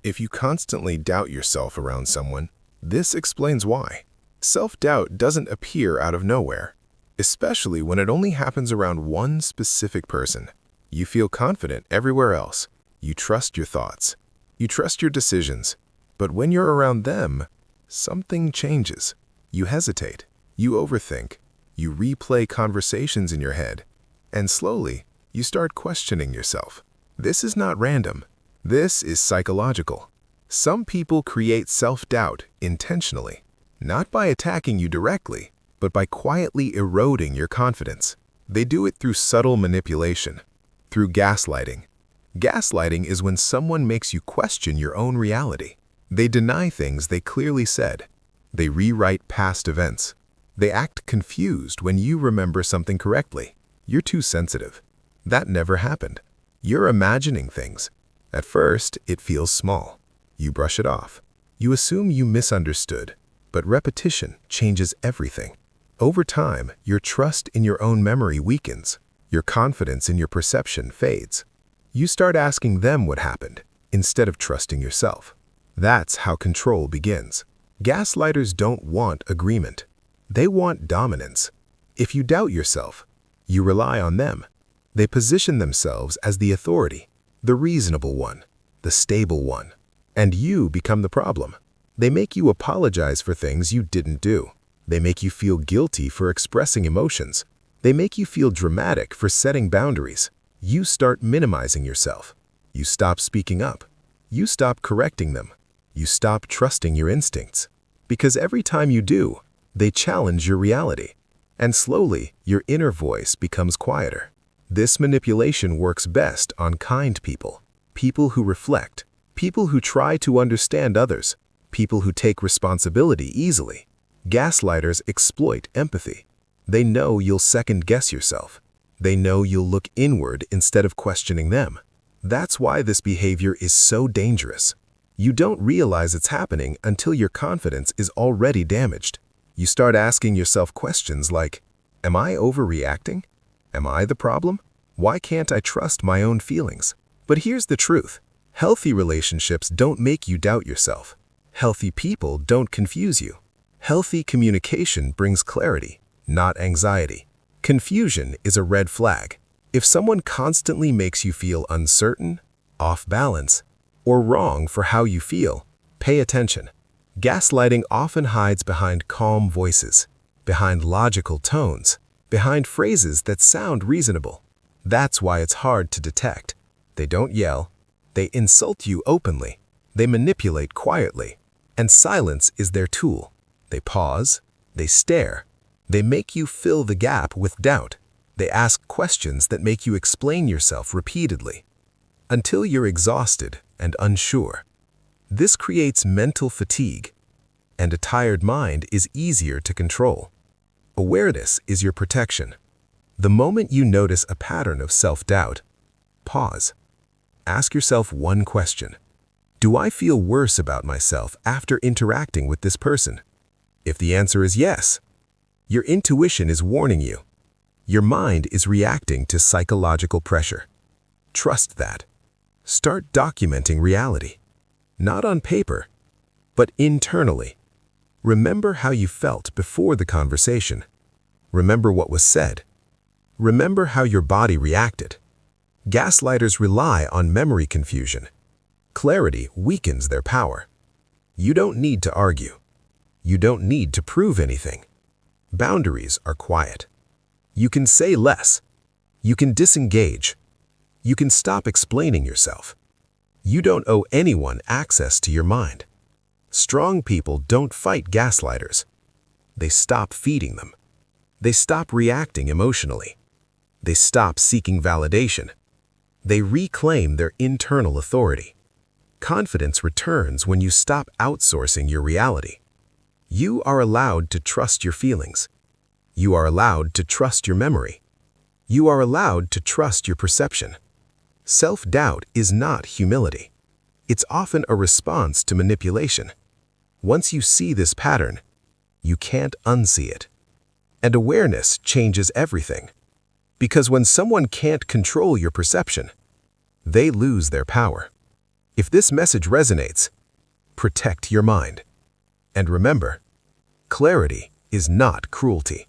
If you constantly doubt yourself around someone, this explains why. Self-doubt doesn't appear out of nowhere, especially when it only happens around one specific person. You feel confident everywhere else. You trust your thoughts. You trust your decisions. But when you're around them, something changes. You hesitate. You overthink. You replay conversations in your head. And slowly, you start questioning yourself. This is not random. This is psychological. Some people create self-doubt intentionally, not by attacking you directly, but by quietly eroding your confidence. They do it through subtle manipulation, through gaslighting. Gaslighting is when someone makes you question your own reality. They deny things they clearly said. They rewrite past events. They act confused when you remember something correctly. You're too sensitive. That never happened. You're imagining things. At first, it feels small. You brush it off. You assume you misunderstood. But repetition changes everything. Over time, your trust in your own memory weakens. Your confidence in your perception fades. You start asking them what happened, instead of trusting yourself. That's how control begins. Gaslighters don't want agreement. They want dominance. If you doubt yourself, you rely on them. They position themselves as the authority, the reasonable one, the stable one. And you become the problem. They make you apologize for things you didn't do. They make you feel guilty for expressing emotions. They make you feel dramatic for setting boundaries. You start minimizing yourself. You stop speaking up. You stop correcting them. You stop trusting your instincts. Because every time you do, they challenge your reality. And slowly, your inner voice becomes quieter. This manipulation works best on kind people, people who reflect, people who try to understand others, people who take responsibility easily. Gaslighters exploit empathy. They know you'll second-guess yourself. They know you'll look inward instead of questioning them. That's why this behavior is so dangerous. You don't realize it's happening until your confidence is already damaged. You start asking yourself questions like, am I overreacting? Am I the problem? Why can't I trust my own feelings? But here's the truth. Healthy relationships don't make you doubt yourself. Healthy people don't confuse you. Healthy communication brings clarity, not anxiety. Confusion is a red flag. If someone constantly makes you feel uncertain, off balance, or wrong for how you feel, pay attention. Gaslighting often hides behind calm voices, behind logical tones, behind phrases that sound reasonable. That's why it's hard to detect. They don't yell. They insult you openly. They manipulate quietly. And silence is their tool. They pause. They stare. They make you fill the gap with doubt. They ask questions that make you explain yourself repeatedly, until you're exhausted and unsure. This creates mental fatigue, and a tired mind is easier to control. Awareness is your protection. The moment you notice a pattern of self-doubt, pause. Ask yourself one question. Do I feel worse about myself after interacting with this person? If the answer is yes, your intuition is warning you. Your mind is reacting to psychological pressure. Trust that. Start documenting reality. Not on paper, but internally. Remember how you felt before the conversation. Remember what was said. Remember how your body reacted. Gaslighters rely on memory confusion. Clarity weakens their power. You don't need to argue. You don't need to prove anything. Boundaries are quiet. You can say less. You can disengage. You can stop explaining yourself. You don't owe anyone access to your mind. Strong people don't fight gaslighters. They stop feeding them. They stop reacting emotionally. They stop seeking validation. They reclaim their internal authority. Confidence returns when you stop outsourcing your reality. You are allowed to trust your feelings. You are allowed to trust your memory. You are allowed to trust your perception. Self-doubt is not humility. It's often a response to manipulation. Once you see this pattern, you can't unsee it. And awareness changes everything. Because when someone can't control your perception, they lose their power. If this message resonates, protect your mind. And remember, clarity is not cruelty.